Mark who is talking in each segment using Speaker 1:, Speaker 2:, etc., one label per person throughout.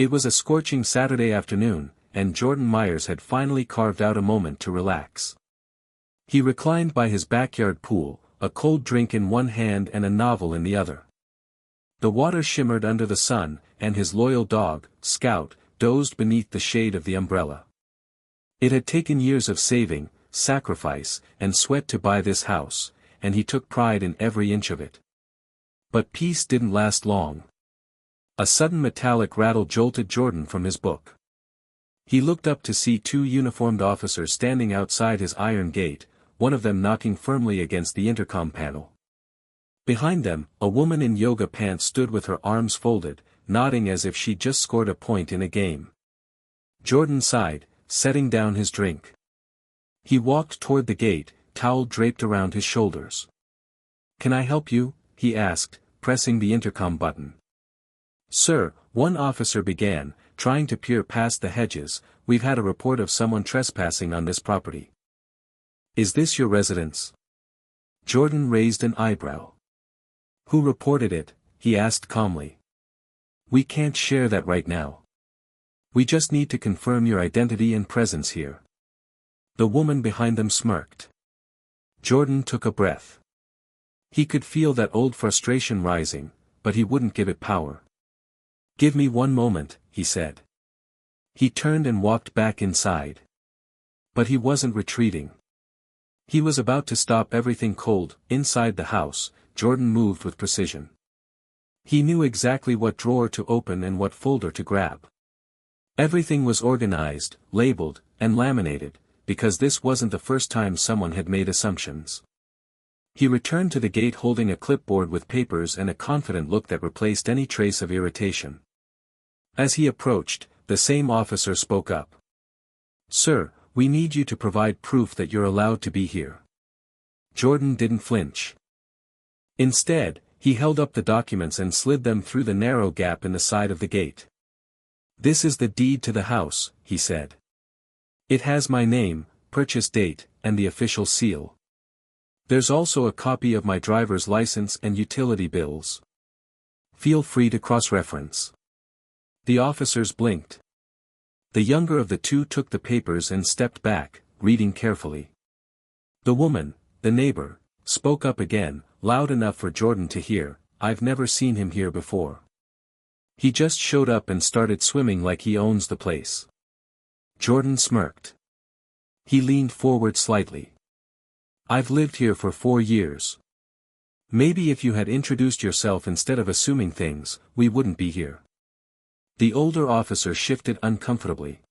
Speaker 1: It was a scorching Saturday afternoon, and Jordan Myers had finally carved out a moment to relax. He reclined by his backyard pool, a cold drink in one hand and a novel in the other. The water shimmered under the sun, and his loyal dog, Scout, dozed beneath the shade of the umbrella. It had taken years of saving, sacrifice, and sweat to buy this house, and he took pride in every inch of it. But peace didn't last long. A sudden metallic rattle jolted Jordan from his book. He looked up to see two uniformed officers standing outside his iron gate, one of them knocking firmly against the intercom panel. Behind them, a woman in yoga pants stood with her arms folded, nodding as if she'd just scored a point in a game. Jordan sighed, setting down his drink. He walked toward the gate, towel draped around his shoulders. "Can I help you?" he asked, pressing the intercom button. "Sir," one officer began, trying to peer past the hedges, "we've had a report of someone trespassing on this property." "Is this your residence?" Jordan raised an eyebrow. "Who reported it?" he asked calmly. "We can't share that right now. We just need to confirm your identity and presence here." The woman behind them smirked. Jordan took a breath. He could feel that old frustration rising, but he wouldn't give it power. "Give me one moment," he said. He turned and walked back inside. But he wasn't retreating. He was about to stop everything cold. Inside the house, Jordan moved with precision. He knew exactly what drawer to open and what folder to grab. Everything was organized, labeled, and laminated, because this wasn't the first time someone had made assumptions. He returned to the gate holding a clipboard with papers and a confident look that replaced any trace of irritation. As he approached, the same officer spoke up. "Sir, we need you to provide proof that you're allowed to be here." Jordan didn't flinch. Instead, he held up the documents and slid them through the narrow gap in the side of the gate. "This is the deed to the house," he said. "It has my name, purchase date, and the official seal. There's also a copy of my driver's license and utility bills. Feel free to cross-reference." The officers blinked. The younger of the two took the papers and stepped back, reading carefully. The woman, the neighbor, spoke up again, loud enough for Jordan to hear, "I've never seen him here before. He just showed up and started swimming like he owns the place." Jordan smirked. He leaned forward slightly. "I've lived here for 4 years. Maybe if you had introduced yourself instead of assuming things, we wouldn't be here." The older officer shifted uncomfortably.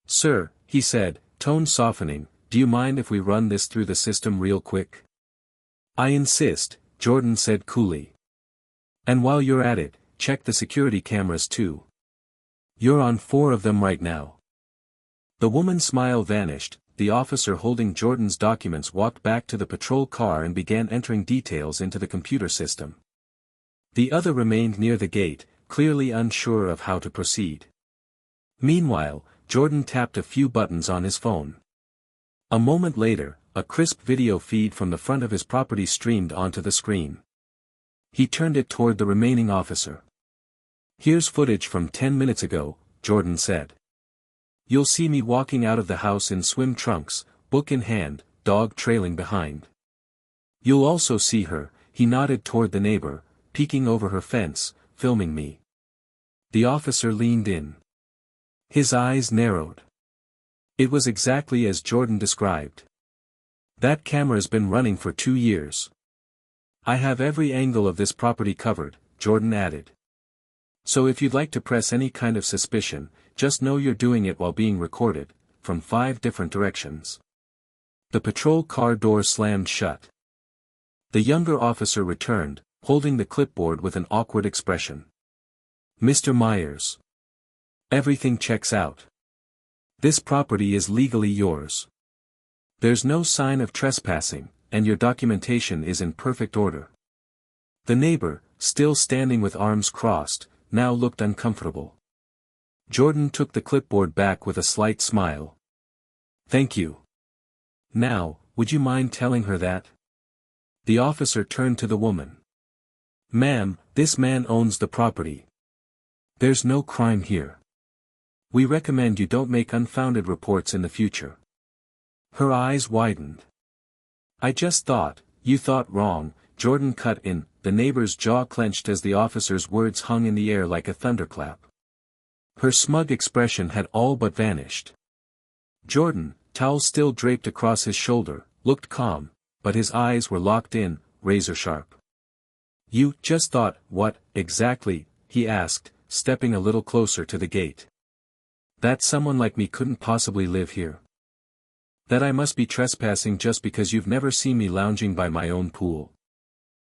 Speaker 1: "Sir," he said, tone softening, "do you mind if we run this through the system real quick?" "I insist," Jordan said coolly. "And while you're at it, check the security cameras too. You're on 4 of them right now." The woman's smile vanished. The officer holding Jordan's documents walked back to the patrol car and began entering details into the computer system. The other remained near the gate, clearly unsure of how to proceed. Meanwhile, Jordan tapped a few buttons on his phone. A moment later, a crisp video feed from the front of his property streamed onto the screen. He turned it toward the remaining officer. "Here's footage from 10 minutes ago," Jordan said. "You'll see me walking out of the house in swim trunks, book in hand, dog trailing behind. You'll also see her," he nodded toward the neighbor, peeking over her fence, "filming me." The officer leaned in. His eyes narrowed. It was exactly as Jordan described. "That camera's been running for 2 years. I have every angle of this property covered," Jordan added. "So if you'd like to press any kind of suspicion, just know you're doing it while being recorded, from 5 different directions." The patrol car door slammed shut. The younger officer returned, holding the clipboard with an awkward expression. "Mr. Myers. Everything checks out. This property is legally yours. There's no sign of trespassing, and your documentation is in perfect order." The neighbor, still standing with arms crossed, now looked uncomfortable. Jordan took the clipboard back with a slight smile. "Thank you. Now, would you mind telling her that?" The officer turned to the woman. "Ma'am, this man owns the property. There's no crime here. We recommend you don't make unfounded reports in the future. Her eyes widened. I just thought, you thought wrong, Jordan cut in, the neighbor's jaw clenched as the officer's words hung in the air like a thunderclap. Her smug expression had all but vanished. Jordan, towel still draped across his shoulder, looked calm, but his eyes were locked in, razor sharp. You just thought, what, exactly, he asked, stepping a little closer to the gate. That someone like me couldn't possibly live here? That I must be trespassing just because you've never seen me lounging by my own pool?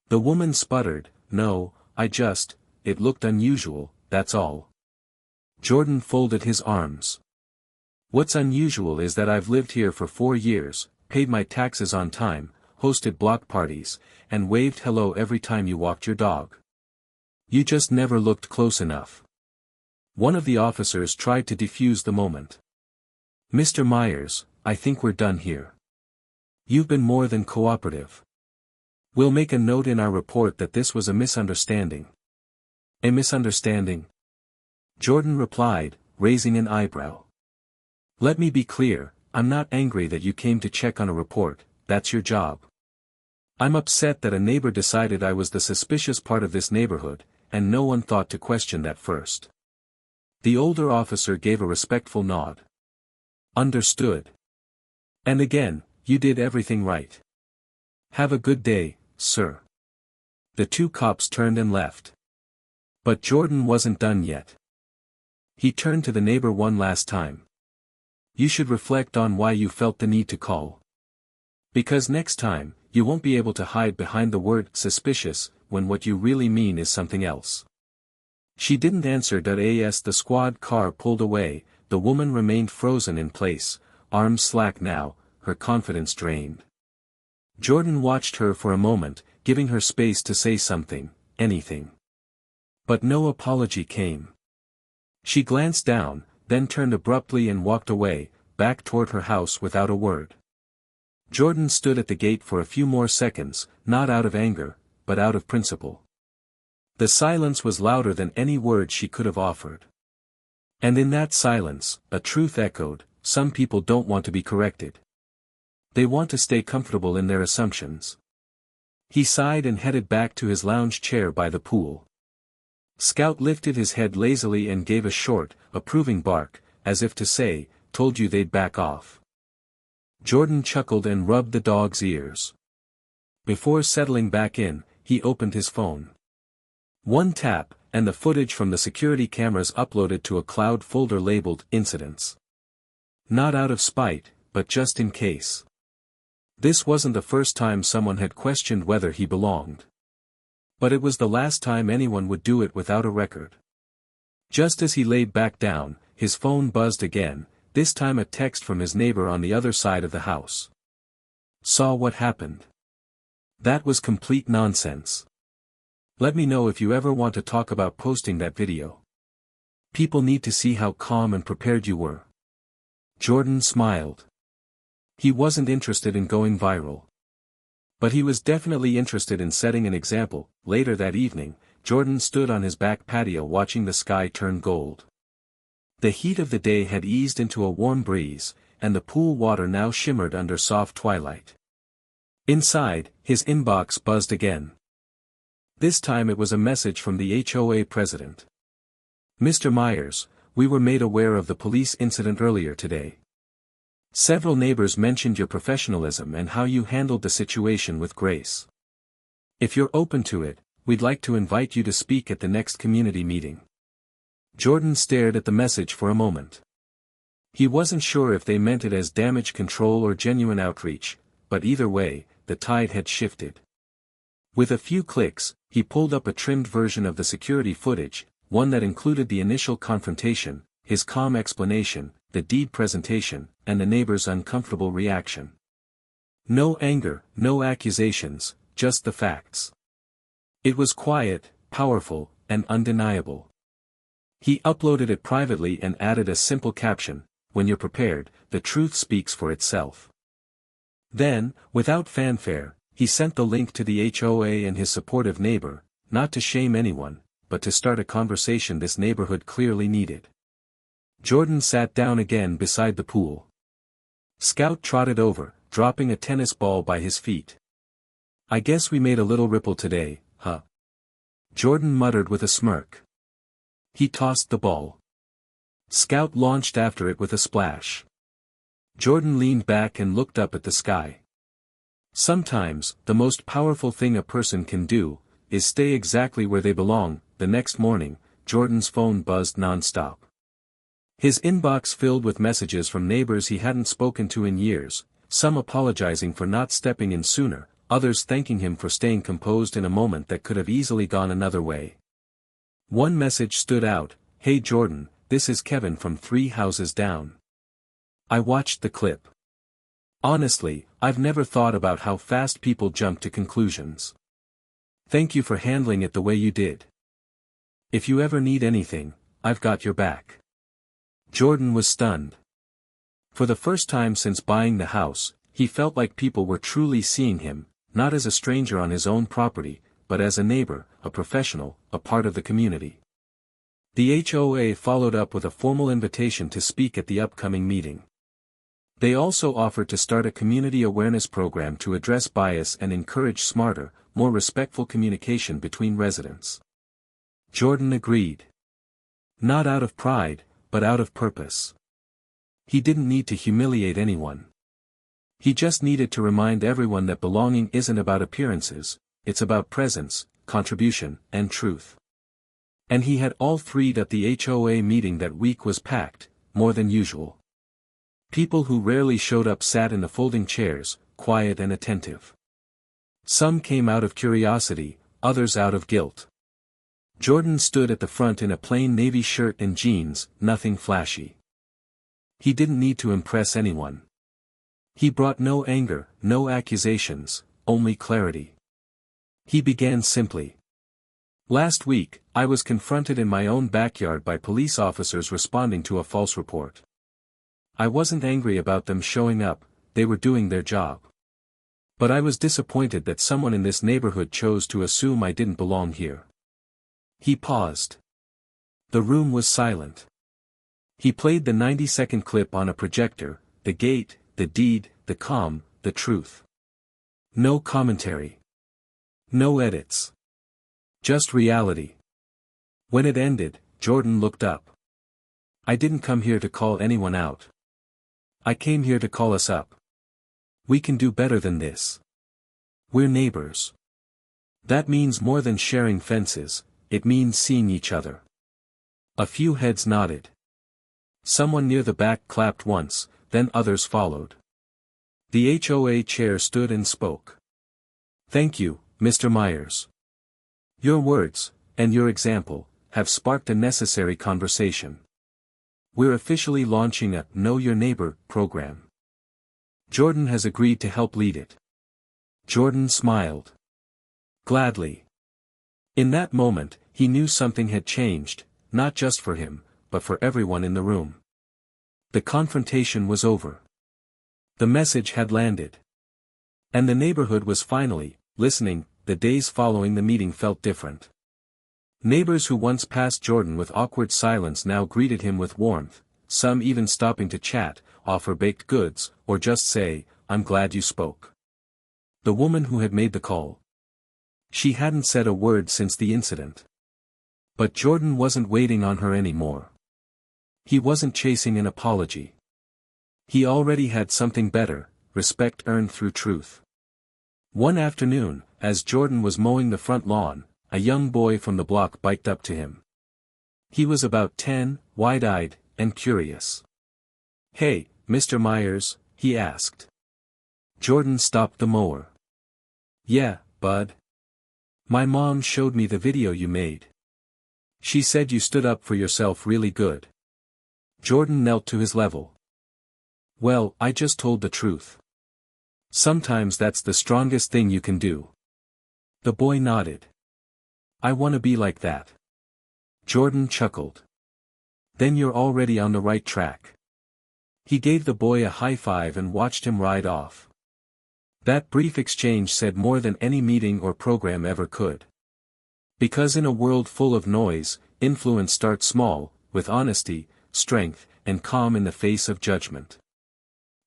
Speaker 1: The woman sputtered, no, it looked unusual, that's all. Jordan folded his arms. What's unusual is that I've lived here for 4 years, paid my taxes on time, hosted block parties, and waved hello every time you walked your dog. You just never looked close enough. One of the officers tried to defuse the moment. Mr. Myers, I think we're done here. You've been more than cooperative. We'll make a note in our report that this was a misunderstanding. A misunderstanding? Jordan replied, raising an eyebrow. Let me be clear, I'm not angry that you came to check on a report, that's your job. I'm upset that a neighbor decided I was the suspicious part of this neighborhood, and no one thought to question that first. The older officer gave a respectful nod. Understood. And again, you did everything right. Have a good day, sir. The 2 cops turned and left. But Jordan wasn't done yet. He turned to the neighbor one last time. You should reflect on why you felt the need to call. Because next time, you won't be able to hide behind the word suspicious, when what you really mean is something else. She didn't answer. As the squad car pulled away, the woman remained frozen in place, arms slack now, her confidence drained. Jordan watched her for a moment, giving her space to say something, anything. But no apology came. She glanced down, then turned abruptly and walked away, back toward her house without a word. Jordan stood at the gate for a few more seconds, not out of anger, but out of principle. The silence was louder than any word she could have offered. And in that silence, a truth echoed, some people don't want to be corrected. They want to stay comfortable in their assumptions. He sighed and headed back to his lounge chair by the pool. Scout lifted his head lazily and gave a short, approving bark, as if to say, told you they'd back off. Jordan chuckled and rubbed the dog's ears. Before settling back in, he opened his phone. One tap, and the footage from the security cameras uploaded to a cloud folder labeled Incidents. Not out of spite, but just in case. This wasn't the first time someone had questioned whether he belonged. But it was the last time anyone would do it without a record. Just as he laid back down, his phone buzzed again, this time a text from his neighbor on the other side of the house. Saw what happened. That was complete nonsense. Let me know if you ever want to talk about posting that video. People need to see how calm and prepared you were. Jordan smiled. He wasn't interested in going viral. But he was definitely interested in setting an example. Later that evening, Jordan stood on his back patio watching the sky turn gold. The heat of the day had eased into a warm breeze, and the pool water now shimmered under soft twilight. Inside, his inbox buzzed again. This time it was a message from the HOA president. Mr. Myers, we were made aware of the police incident earlier today. Several neighbors mentioned your professionalism and how you handled the situation with grace. If you're open to it, we'd like to invite you to speak at the next community meeting. Jordan stared at the message for a moment. He wasn't sure if they meant it as damage control or genuine outreach, but either way, the tide had shifted. With a few clicks, he pulled up a trimmed version of the security footage, one that included the initial confrontation, his calm explanation, the deed presentation, and the neighbor's uncomfortable reaction. No anger, no accusations, just the facts. It was quiet, powerful, and undeniable. He uploaded it privately and added a simple caption, when you're prepared, the truth speaks for itself. Then, without fanfare, he sent the link to the HOA and his supportive neighbor, not to shame anyone, but but to start a conversation this neighborhood clearly needed. Jordan sat down again beside the pool. Scout trotted over, dropping a tennis ball by his feet. "I guess we made a little ripple today, huh?" Jordan muttered with a smirk. He tossed the ball. Scout launched after it with a splash. Jordan leaned back and looked up at the sky. Sometimes, the most powerful thing a person can do, is stay exactly where they belong. The next morning, Jordan's phone buzzed non-stop. His inbox filled with messages from neighbors he hadn't spoken to in years, some apologizing for not stepping in sooner, others thanking him for staying composed in a moment that could have easily gone another way. One message stood out: "Hey Jordan, this is Kevin from 3 houses down. I watched the clip. Honestly, I've never thought about how fast people jump to conclusions. Thank you for handling it the way you did. If you ever need anything, I've got your back." Jordan was stunned. For the first time since buying the house, he felt like people were truly seeing him, not as a stranger on his own property, but as a neighbor, a professional, a part of the community. The HOA followed up with a formal invitation to speak at the upcoming meeting. They also offered to start a community awareness program to address bias and encourage smarter, more respectful communication between residents. Jordan agreed. Not out of pride, but out of purpose. He didn't need to humiliate anyone. He just needed to remind everyone that belonging isn't about appearances, it's about presence, contribution, and truth. And he had all 3 that the HOA meeting that week was packed, more than usual. People who rarely showed up sat in the folding chairs, quiet and attentive. Some came out of curiosity, others out of guilt. Jordan stood at the front in a plain navy shirt and jeans, nothing flashy. He didn't need to impress anyone. He brought no anger, no accusations, only clarity. He began simply. "Last week, I was confronted in my own backyard by police officers responding to a false report. I wasn't angry about them showing up, they were doing their job. But I was disappointed that someone in this neighborhood chose to assume I didn't belong here." He paused. The room was silent. He played the 90-second clip on a projector: the gate, the deed, the calm, the truth. No commentary. No edits. Just reality. When it ended, Jordan looked up. "I didn't come here to call anyone out. I came here to call us up. We can do better than this. We're neighbors. That means more than sharing fences, it means seeing each other." A few heads nodded. Someone near the back clapped once, then others followed. The HOA chair stood and spoke. "Thank you, Mr. Myers. Your words, and your example, have sparked a necessary conversation. We're officially launching a Know Your Neighbor program. Jordan has agreed to help lead it." Jordan smiled. Gladly. In that moment, he knew something had changed, not just for him, but for everyone in the room. The confrontation was over. The message had landed. And the neighborhood was finally listening. The days following the meeting felt different. Neighbors who once passed Jordan with awkward silence now greeted him with warmth, some even stopping to chat, offer baked goods, or just say, "I'm glad you spoke." The woman who had made the call. She hadn't said a word since the incident. But Jordan wasn't waiting on her anymore. He wasn't chasing an apology. He already had something better: respect earned through truth. One afternoon, as Jordan was mowing the front lawn, a young boy from the block biked up to him. He was about 10, wide-eyed, and curious. "Hey, Mr. Myers," he asked. Jordan stopped the mower. "Yeah, bud. My mom showed me the video you made. She said you stood up for yourself really good." Jordan knelt to his level. "Well, I just told the truth. Sometimes that's the strongest thing you can do." The boy nodded. "I want to be like that." Jordan chuckled. "Then you're already on the right track." He gave the boy a high five and watched him ride off. That brief exchange said more than any meeting or program ever could. Because in a world full of noise, influence starts small, with honesty, strength, and calm in the face of judgment.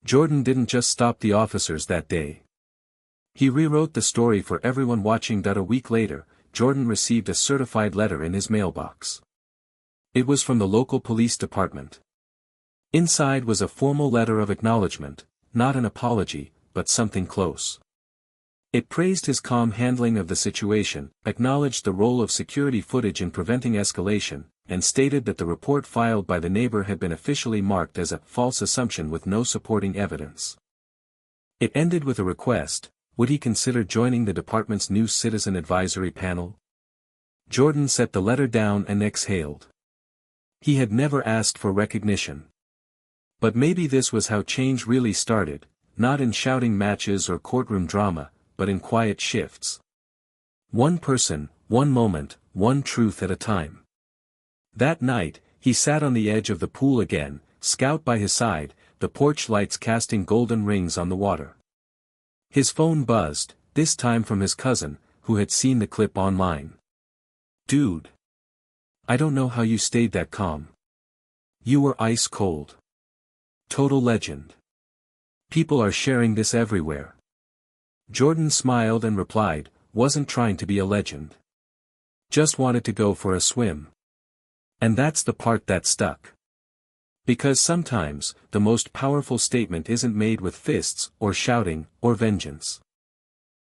Speaker 1: Jordan didn't just stop the officers that day. He rewrote the story for everyone watching. A week later, Jordan received a certified letter in his mailbox. It was from the local police department. Inside was a formal letter of acknowledgement, not an apology, but something close. It praised his calm handling of the situation, acknowledged the role of security footage in preventing escalation, and stated that the report filed by the neighbor had been officially marked as a false assumption with no supporting evidence. It ended with a request: would he consider joining the department's new citizen advisory panel? Jordan set the letter down and exhaled. He had never asked for recognition. But maybe this was how change really started, not in shouting matches or courtroom drama, but in quiet shifts. One person, one moment, one truth at a time. That night, he sat on the edge of the pool again, Scout by his side, the porch lights casting golden rings on the water. His phone buzzed, this time from his cousin, who had seen the clip online. "Dude. I don't know how you stayed that calm. You were ice cold. Total legend. People are sharing this everywhere." Jordan smiled and replied, "Wasn't trying to be a legend. Just wanted to go for a swim." And that's the part that stuck. Because sometimes, the most powerful statement isn't made with fists, or shouting, or vengeance.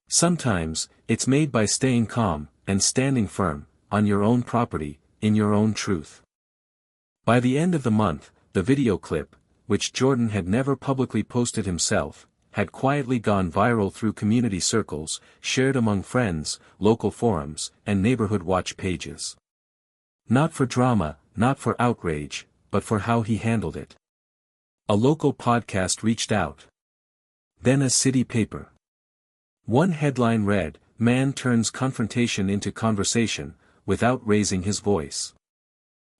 Speaker 1: Sometimes, it's made by staying calm, and standing firm, on your own property, in your own truth. By the end of the month, the video clip, which Jordan had never publicly posted himself, had quietly gone viral through community circles, shared among friends, local forums, and neighborhood watch pages. Not for drama, not for outrage, but for how he handled it. A local podcast reached out. Then a city paper. One headline read, "Man turns confrontation into conversation, without raising his voice."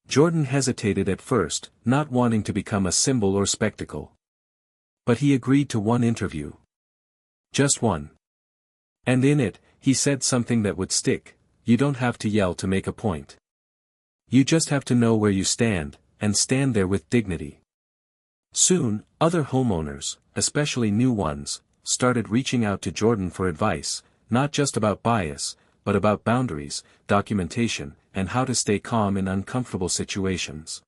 Speaker 1: Jordan hesitated at first, not wanting to become a symbol or spectacle. But he agreed to one interview. Just one. And in it, he said something that would stick: you don't have to yell to make a point. You just have to know where you stand, and stand there with dignity. Soon, other homeowners, especially new ones, started reaching out to Jordan for advice, not just about bias, but about boundaries, documentation, and how to stay calm in uncomfortable situations.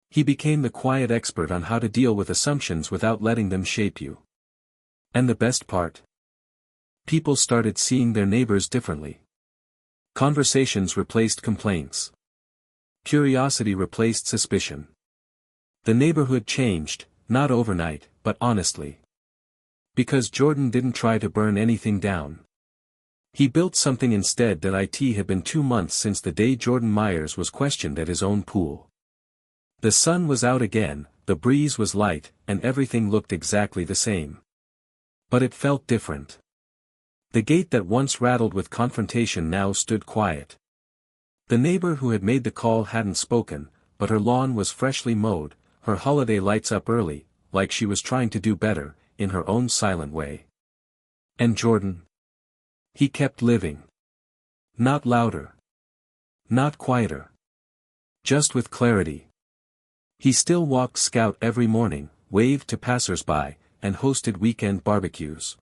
Speaker 1: He became the quiet expert on how to deal with assumptions without letting them shape you. And the best part? People started seeing their neighbors differently. Conversations replaced complaints. Curiosity replaced suspicion. The neighborhood changed, not overnight, but honestly. Because Jordan didn't try to burn anything down. He built something instead. That it had been 2 months since the day Jordan Myers was questioned at his own pool. The sun was out again, the breeze was light, and everything looked exactly the same. But it felt different. The gate that once rattled with confrontation now stood quiet. The neighbor who had made the call hadn't spoken, but her lawn was freshly mowed, her holiday lights up early, like she was trying to do better, in her own silent way. And Jordan? He kept living. Not louder. Not quieter. Just with clarity. He still walked Scout every morning, waved to passers-by, and hosted weekend barbecues.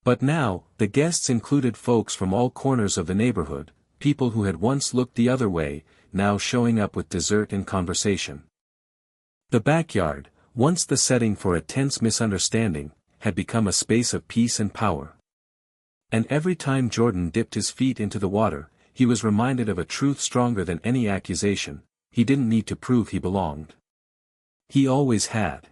Speaker 1: But now, the guests included folks from all corners of the neighborhood, people who had once looked the other way, now showing up with dessert and conversation. The backyard, once the setting for a tense misunderstanding, had become a space of peace and power. And every time Jordan dipped his feet into the water, he was reminded of a truth stronger than any accusation: he didn't need to prove he belonged. He always had.